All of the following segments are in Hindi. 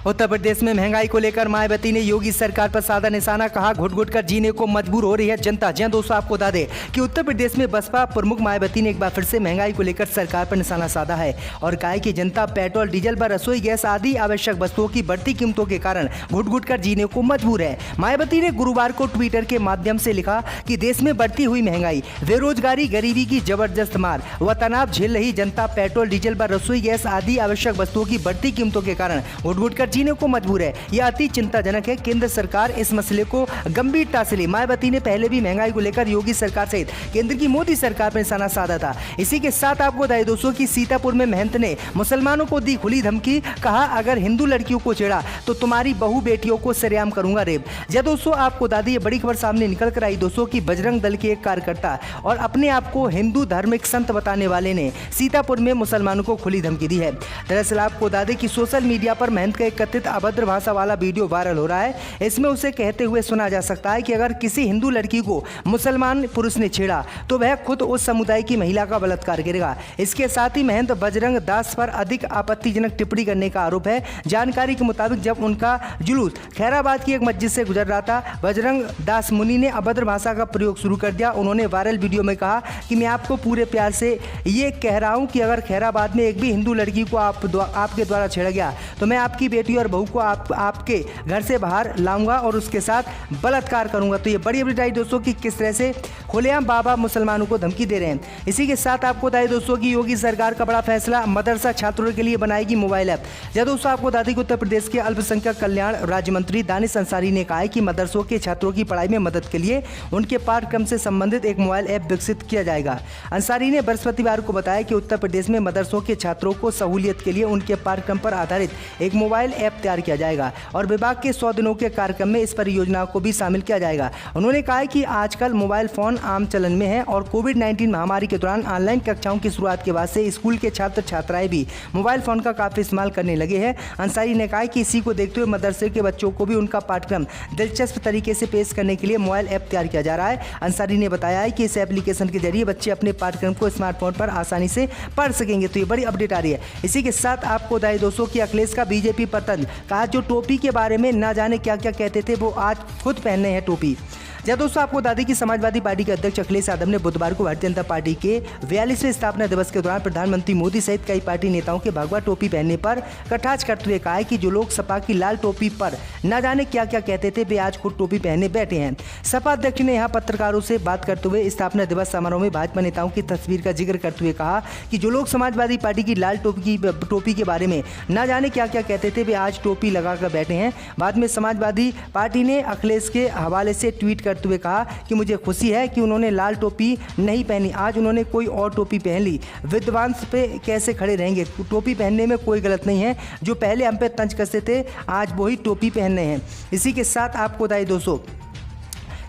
उत्तर प्रदेश में महंगाई को लेकर मायावती ने योगी सरकार पर साधा निशाना, कहा घुट घुट कर जीने को मजबूर हो रही है जनता। जी दोस्तों, आपको बता दें कि उत्तर प्रदेश में बसपा प्रमुख मायावती ने एक बार फिर से महंगाई को लेकर सरकार पर निशाना साधा है और कहा है कि जनता पेट्रोल, डीजल व रसोई गैस आदि आवश्यक वस्तुओं की बढ़ती कीमतों के कारण घुट घुट कर जीने को मजबूर है। मायावती ने गुरुवार को ट्विटर के माध्यम से लिखा कि देश में बढ़ती हुई महंगाई, बेरोजगारी, गरीबी की जबरदस्त मार व तनाव झेल रही जनता पेट्रोल, डीजल व रसोई गैस आदि आवश्यक वस्तुओं की बढ़ती कीमतों के कारण घुट घुट कर जीने को मजबूर है। यह अति चिंताजनक है। केंद्र सरकार इस मसले को गंभीरता से ली। मायावती ने पहले भी महंगाई को लेकर योगी सरकार सहित केंद्र की मोदी सरकार पर निशाना साधा था। इसी के साथ आपको बताएं दोस्तों कि सीतापुर में महंत ने मुसलमानों को दी खुली धमकी, कहा अगर हिंदू लड़कियों को छेड़ा तो तुम्हारी बहू बेटियों को सरेआम करूंगा रेप। जी दोस्तों, आपको बता दें ये बड़ी खबर सामने निकल कर आई दोस्तों कि बजरंग दल के एक कार्यकर्ता और अपने आप को हिंदू धार्मिक संत बताने वाले ने सीतापुर में मुसलमानों को खुली धमकी दी है। दरअसल आपको बता दें कि सोशल मीडिया पर महंत का एक कथित अभद्र भाषा वाला वीडियो वायरल हो रहा है। इसमें उसे कहते हुए सुना जा सकता है कि अगर किसी हिंदू लड़की को मुसलमान पुरुष ने छेड़ा तो वह खुद उस समुदाय की महिला का बलात्कार करेगा। इसके साथ ही महंत बजरंग दास पर अधिक आपत्तिजनक टिप्पणी करने का आरोप है। जानकारी के मुताबिक जब उनका जुलूस खैराबाद की एक मस्जिद से गुजर रहा था, बजरंग दास मुनि ने अभद्र भाषा का प्रयोग शुरू कर दिया। उन्होंने वायरल वीडियो में कहा कि मैं आपको पूरे प्यार से ये कह रहा हूँ कि अगर खैराबाद में एक भी हिंदू लड़की को आपके द्वारा छेड़ा गया तो मैं आपकी बेटी और बहू को आपके घर से बाहर लाऊंगा और उसके साथ बलात्कार करूंगा। तो ये बड़ी अपडेट आई दोस्तों कि किस तरह से खुलेआम बाबा मुसलमानों को धमकी दे रहे हैं। इसी के साथ आपको बताएं दोस्तों कि योगी सरकार का बड़ा फैसला, मदरसा छात्रों के लिए बनाएगी मोबाइल ऐप। जब दोस्तों आपको बता दें कि उत्तर प्रदेश के अल्पसंख्यक कल्याण राज्य मंत्री दानिश अंसारी ने कहा है कि मदरसों के छात्रों की पढ़ाई में मदद के लिए उनके पाठ्यक्रम से संबंधित एक मोबाइल ऐप विकसित किया जाएगा। अंसारी ने बृहस्पतिवार को बताया कि उत्तर प्रदेश में मदरसों के छात्रों को सहूलियत के लिए उनके पाठ्यक्रम पर आधारित एक मोबाइल ऐप तैयार किया जाएगा और विभाग के 100 दिनों के कार्यक्रम में इस परियोजना को भी शामिल किया जाएगा। उन्होंने कहा कि आजकल मोबाइल फोन आम चलन में है और कोविड-19 महामारी के दौरान ऑनलाइन कक्षाओं की शुरुआत के बाद से स्कूल के छात्र छात्राएं भी मोबाइल फोन का काफी इस्तेमाल करने लगे हैं। अंसारी ने कहा कि इसी को देखते हुए मदरसे के बच्चों को भी उनका पाठ्यक्रम दिलचस्प तरीके से पेश करने के लिए मोबाइल ऐप तैयार किया जा रहा है। अंसारी ने बताया है कि इस एप्लीकेशन के जरिए बच्चे अपने पाठ्यक्रम को स्मार्टफोन पर आसानी से पढ़ सकेंगे। तो ये बड़ी अपडेट आ रही है। इसी के साथ आपको बताएं दोस्तों कि अखिलेश का बीजेपी पतन, कहा जो टोपी के बारे में ना जाने क्या क्या कहते थे वो आज खुद पहनने हैं टोपी। जब दोस्तों आपको बता दें कि समाजवादी पार्टी के अध्यक्ष अखिलेश यादव ने बुधवार को भारतीय जनता पार्टी के 42वें स्थापना दिवस के दौरान प्रधानमंत्री मोदी सहित कई पार्टी नेताओं के भगवा टोपी पहनने पर कटाक्ष करते हुए कहा है कि जो लोग सपा की लाल टोपी पर न जाने क्या क्या कहते थे वे आज खुद टोपी पहने बैठे हैं। सपा अध्यक्ष ने यहाँ पत्रकारों से बात करते हुए स्थापना दिवस समारोह में भाजपा नेताओं की तस्वीर का जिक्र करते हुए कहा कि जो लोग समाजवादी पार्टी की लाल टोपी के बारे में न जाने क्या क्या कहते थे वे आज टोपी लगाकर बैठे हैं। बाद में समाजवादी पार्टी ने अखिलेश के हवाले से ट्वीट करते हुए कहा कि मुझे खुशी है कि उन्होंने लाल टोपी नहीं पहनी, आज उन्होंने कोई और टोपी पहन ली। विद्वांस पे कैसे खड़े रहेंगे? टोपी पहनने में कोई गलत नहीं है। जो पहले हम पे तंज कसते थे आज वही टोपी पहनने हैं। इसी के साथ आपको बताइए दोस्तों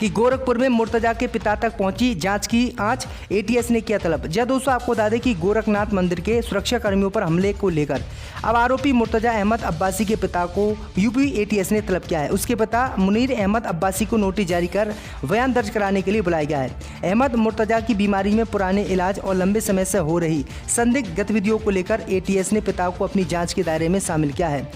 कि गोरखपुर में मुर्तजा के पिता तक पहुंची जांच की आंच, एटीएस ने किया तलब। जब दोस्तों आपको बता दें कि गोरखनाथ मंदिर के सुरक्षा कर्मियों पर हमले को लेकर अब आरोपी मुर्तजा अहमद अब्बासी के पिता को यूपी एटीएस ने तलब किया है। उसके पिता मुनीर अहमद अब्बासी को नोटिस जारी कर बयान दर्ज कराने के लिए बुलाया गया है। अहमद मुर्तजा की बीमारी में पुराने इलाज और लंबे समय से हो रही संदिग्ध गतिविधियों को लेकर एटीएस ने पिता को अपनी जाँच के दायरे में शामिल किया है।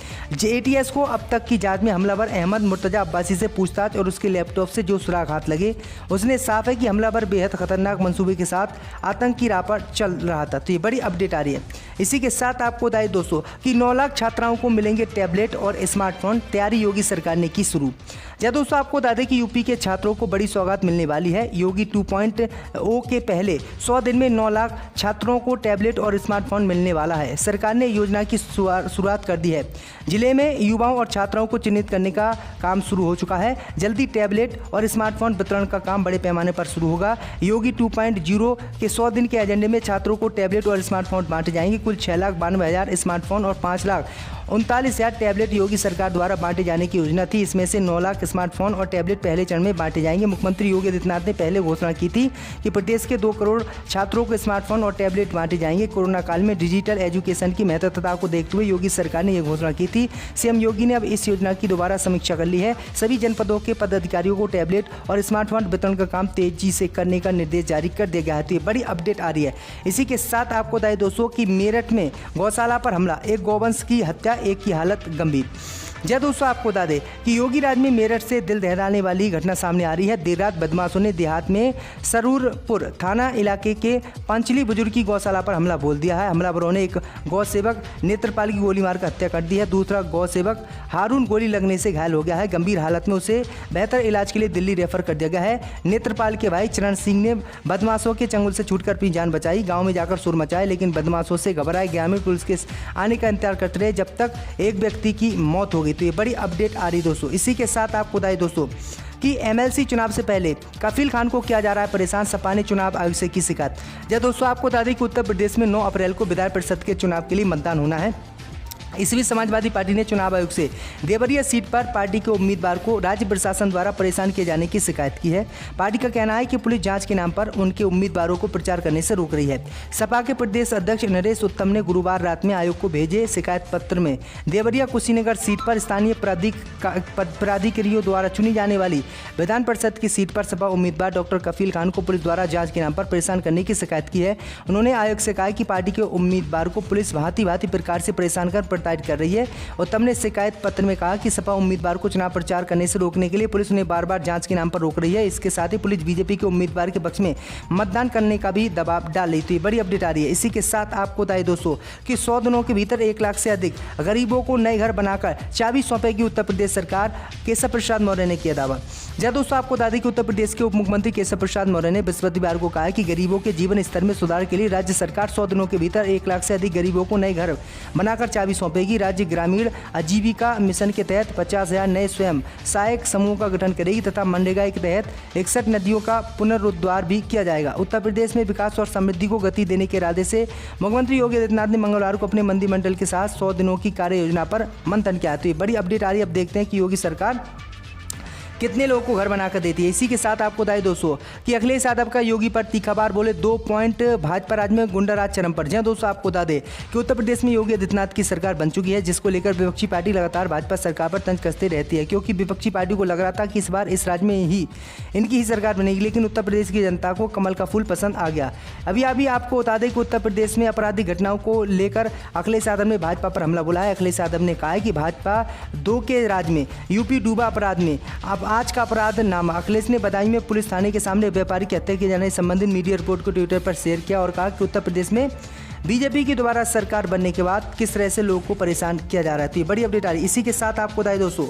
एटीएस को अब तक की जाँच में हमलावर अहमद मुर्तजा अब्बासी से पूछताछ और उसके लैपटॉप से जो हाथ लगे उसने साफ है कि हमलावर बेहद खतरनाक मंसूबे के साथ आतंक की राह पर चल रहा था। तो ये बड़ी अपडेट आ रही है। इसी के साथ आपको बताएं दोस्तों कि 9 लाख छात्राओं को मिलेंगे टैबलेट और स्मार्टफोन, तैयारी योगी सरकार ने की शुरू। जब दोस्तों आपको बता दें कि यूपी के छात्रों को बड़ी सौगात मिलने वाली है। योगी 2.0 के पहले 100 दिन में 9 लाख छात्रों को टैबलेट और स्मार्टफोन मिलने वाला है। सरकार ने योजना की शुरुआत कर दी है। जिले में युवाओं और छात्राओं को चिन्हित करने का काम शुरू हो चुका है। जल्दी टैबलेट और स्मार्टफोन वितरण का काम बड़े पैमाने पर शुरू होगा। योगी 2.0 के 100 दिन के एजेंडे में छात्रों को टैबलेट और स्मार्टफोन बांटे जाएंगे। कुल 6,92,000 स्मार्टफोन और 5,39,000 टैबलेट योगी सरकार द्वारा बांटे जाने की योजना थी। इसमें से 9 लाख स्मार्टफोन और टैबलेट पहले चरण में बांटे जाएंगे। मुख्यमंत्री योगी आदित्यनाथ ने पहले घोषणा की थी कि प्रदेश के 2 करोड़ छात्रों को स्मार्टफोन और टैबलेट बांटे जाएंगे। कोरोना काल में डिजिटल एजुकेशन की महत्वता को देखते हुए योगी सरकार ने यह घोषणा की थी। सीएम योगी ने अब इस योजना की दोबारा समीक्षा कर ली है। सभी जनपदों के पदाधिकारियों को टैबलेट और स्मार्टफोन वितरण का काम तेजी से करने का निर्देश जारी कर दिया गया है। तो ये बड़ी अपडेट आ रही है। इसी के साथ आपको बताएं दोस्तों कि मेरठ में गौशाला पर हमला, एक गौवंश की हत्या, एक की हालत गंभीर। जय दोस्तों, आपको बता दें कि योगी राज में मेरठ से दिल दहलाने वाली घटना सामने आ रही है। देर रात बदमाशों ने देहात में सरूरपुर थाना इलाके के पांचली बुजुर्ग की गौशाला पर हमला बोल दिया है। हमलावरों ने एक गौ सेवक नेत्रपाल की गोली मारकर हत्या कर दी है। दूसरा गौ सेवक हारून गोली लगने से घायल हो गया है। गंभीर हालत में उसे बेहतर इलाज के लिए दिल्ली रेफर कर दिया गया है। नेत्रपाल के भाई चरण सिंह ने बदमाशों के चंगुल से छूटकर अपनी जान बचाई। गाँव में जाकर सुर मचाए, लेकिन बदमाशों से घबराए ग्रामीण पुलिस के आने का इंतजार करते रहे, जब तक एक व्यक्ति की मौत हो गई। तो ये बड़ी अपडेट आ रही दोस्तों। इसी के साथ आपको बताइए दोस्तों कि एमएलसी चुनाव से पहले कफील खान को किया जा रहा है परेशान, सपा ने चुनाव आयोग से की शिकायत। जब दोस्तों आपको बता दें कि उत्तर प्रदेश में 9 अप्रैल को विधान परिषद के चुनाव के लिए मतदान होना है। इस बीच समाजवादी पार्टी ने चुनाव आयोग से देवरिया सीट पर पार्टी के उम्मीदवार को राज्य प्रशासन द्वारा परेशान किए जाने की शिकायत की है। पार्टी का कहना है कि पुलिस जांच के नाम पर उनके उम्मीदवारों को प्रचार करने से रोक रही है। सपा के प्रदेश अध्यक्ष नरेश उत्तम ने गुरुवार रात में आयोग को भेजे शिकायत पत्र में देवरिया कुशीनगर सीट पर स्थानीय प्राधिकारियों द्वारा चुनी जाने वाली विधान परिषद की सीट पर सपा उम्मीदवार डॉक्टर कफील खान को पुलिस द्वारा जाँच के नाम पर परेशान करने की शिकायत की है। उन्होंने आयोग से कहा कि पार्टी के उम्मीदवार को पुलिस भांति प्रकार से परेशान कर कर रही है। उत्तम ने शिकायत पत्र में कहा कि सपा उम्मीदवार को चुनाव प्रचार करने से रोकने के लिए पुलिस उन्हें बार-बार जांच के नाम पर रोक रही है। इसके साथ ही पुलिस बीजेपी के उम्मीदवार के पक्ष में मतदान करने का भी दबाव डाल रही थी। बड़ी अपडेट आ रही है। इसी के साथ आपको बताएं दोस्तों कि 100 दिनों के भीतर 1 लाख से अधिक गरीबों को नए घर बनाकर चाबी सौंपेगी उत्तर प्रदेश सरकार, केशव प्रसाद मौर्य ने किया दावा। जब दोस्तों आपको बता दें कि उत्तर प्रदेश के उप मुख्यमंत्री केशव प्रसाद मौर्य ने बृहस्पतिवार को कहा कि गरीबों के जीवन स्तर में सुधार के लिए राज्य सरकार 100 दिनों के भीतर 1 लाख से अधिक गरीबों को नए घर बनाकर चाबी सौंपेगी। राज्य ग्रामीण आजीविका मिशन के तहत 50,000 नए स्वयं सहायक समूह का गठन करेगी तथा मनरेगा के तहत 61 नदियों का पुनरुद्धार भी किया जाएगा। उत्तर प्रदेश में विकास और समृद्धि को गति देने के इरादे से मुख्यमंत्री योगी आदित्यनाथ ने मंगलवार को अपने मंत्रिमंडल के साथ 100 दिनों की कार्य योजना पर मंथन किया। तो ये बड़ी अपडेट आ रही है। अब देखते हैं कि योगी सरकार कितने लोगों को घर बनाकर देती है। इसी के साथ आपको बताएं दोस्तों कि अखिलेश यादव का योगी पर तीखा वार, बोले 2 पॉइंट भाजपा राज में गुंडा राज चरम पर। जहां दोस्तों आपको बता दें कि उत्तर प्रदेश में योगी आदित्यनाथ की सरकार बन चुकी है, जिसको लेकर विपक्षी पार्टी लगातार भाजपा सरकार पर तंज कसते रहती है, क्योंकि विपक्षी पार्टी को लग रहा था कि इस बार इस राज्य में ही इनकी ही सरकार बनेगी। लेकिन उत्तर प्रदेश की जनता को कमल का फूल पसंद आ गया। अभी आपको बता दें कि उत्तर प्रदेश में आपराधिक घटनाओं को लेकर अखिलेश यादव ने भाजपा पर हमला बोला है। अखिलेश यादव ने कहा है कि भाजपा 2 के राज में यूपी डूबा अपराध में। अब आज का अपराध नामा। अखिलेश ने बदायूं में पुलिस थाने के सामने व्यापारी की हत्या किए जाने संबंधित मीडिया रिपोर्ट को ट्विटर पर शेयर किया और कहा कि उत्तर प्रदेश में बीजेपी की दोबारा सरकार बनने के बाद किस तरह से लोगों को परेशान किया जा रहा है। तो ये बड़ी अपडेट आ रही है। इसी के साथ आपको बताएं दोस्तों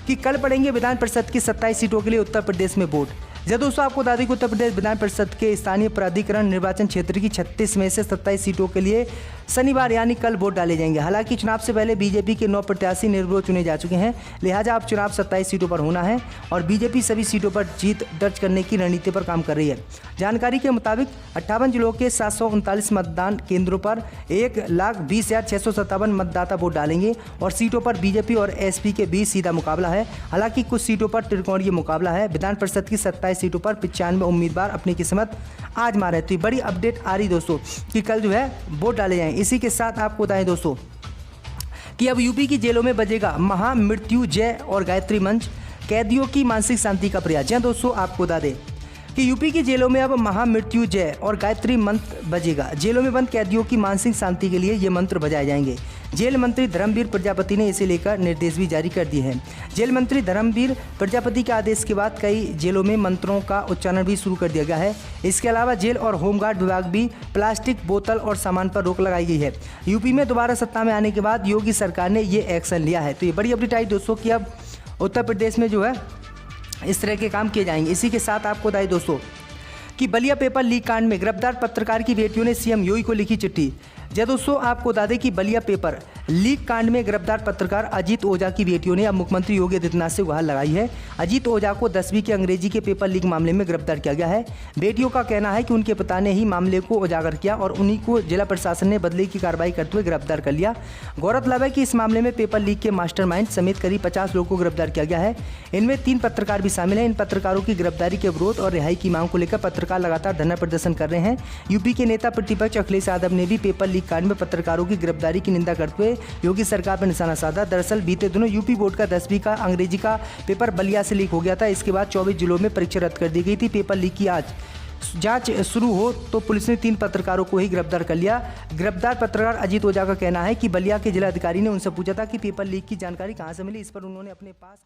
कि कल पड़ेंगे विधान परिषद की 27 सीटों के लिए उत्तर प्रदेश में वोट। जब दोस्तों आपको बता दें कि उत्तर प्रदेश विधान परिषद के स्थानीय प्राधिकरण निर्वाचन क्षेत्र की 36 में से 27 सीटों के लिए शनिवार यानी कल वोट डाले जाएंगे। हालांकि चुनाव से पहले बीजेपी के 9 प्रत्याशी निर्विरोध चुने जा चुके हैं, लिहाजा अब चुनाव 27 सीटों पर होना है और बीजेपी सभी सीटों पर जीत दर्ज करने की रणनीति पर काम कर रही है। जानकारी के मुताबिक 58 जिलों के 739 मतदान केंद्रों पर 1,20,657 मतदाता वोट डालेंगे और सीटों पर बीजेपी और एसपी के बीच सीधा मुकाबला है। हालांकि कुछ सीटों पर त्रिकोणीय मुकाबला है। विधान परिषद की 27 सीटों पर 95 उम्मीदवार अपनी किस्मत आजमा रहे। तो बड़ी अपडेट आ रही दोस्तों कि कल जो है वोट डाले जाएंगे। इसी के साथ आपको बताएं दोस्तों कि अब यूपी की जेलों में बजेगा महामृत्युंजय और गायत्री मंच, कैदियों की मानसिक शांति का प्रयास। जी दोस्तों आपको बता दें कि यूपी की जेलों में अब महामृत्युंजय और गायत्री मंत्र बजेगा। जेलों में बंद कैदियों की मानसिक शांति के लिए ये मंत्र बजाए जाएंगे। जेल मंत्री धर्मवीर प्रजापति ने इसे लेकर निर्देश भी जारी कर दिए हैं। जेल मंत्री धर्मवीर प्रजापति के आदेश के बाद कई जेलों में मंत्रों का उच्चारण भी शुरू कर दिया गया है। इसके अलावा जेल और होमगार्ड विभाग भी प्लास्टिक बोतल और सामान पर रोक लगाई गई है। यूपी में दोबारा सत्ता में आने के बाद योगी सरकार ने ये एक्शन लिया है। तो ये बड़ी अपडेट आई दोस्तों कि अब उत्तर प्रदेश में जो है इस तरह के काम किए जाएंगे। इसी के साथ आपको बताइए दोस्तों कि बलिया पेपर लीक कांड में गिरफ्तार पत्रकार की बेटियों ने सीएम योगी को लिखी चिट्ठी। जब दोस्तों आपको बता दें कि बलिया पेपर लीक कांड में गिरफ्तार पत्रकार अजीत ओझा की बेटियों ने अब मुख्यमंत्री योगी आदित्यनाथ से गुहार लगाई है। अजीत ओझा को 10वीं के अंग्रेजी के पेपर लीक मामले में गिरफ्तार किया गया है। बेटियों का कहना है कि उनके पिता ने ही मामले को उजागर किया और उन्हीं को जिला प्रशासन ने बदले की कार्रवाई करते हुए गिरफ्तार कर लिया। गौरतलब है कि इस मामले में पेपर लीक के मास्टरमाइंड समेत करीब 50 लोगों को गिरफ्तार किया गया है। इनमें 3 पत्रकार भी शामिल हैं। इन पत्रकारों की गिरफ्तारी के विरोध और रिहाई की मांग को लेकर पत्रकार लगातार धरना प्रदर्शन कर रहे हैं। यूपी के नेता प्रतिपक्ष अखिलेश यादव ने भी पेपर लीक कांड में पत्रकारों की गिरफ्तारी की निंदा करते हुए योगी सरकार पर निशाना साधा। दरअसल बीते दिनों यूपी बोर्ड का 10वीं का अंग्रेजी का पेपर बलिया से लीक हो गया था। इसके बाद 24 जिलों में परीक्षा रद्द कर दी गई थी। पेपर लीक की आज जांच शुरू हो तो पुलिस ने 3 पत्रकारों को ही गिरफ्तार कर लिया। गिरफ्तार पत्रकार अजीत ओझा का कहना है कि बलिया के जिलाधिकारी ने उनसे पूछा था कि पेपर लीक की जानकारी कहां से मिली। इस पर उन्होंने अपने पास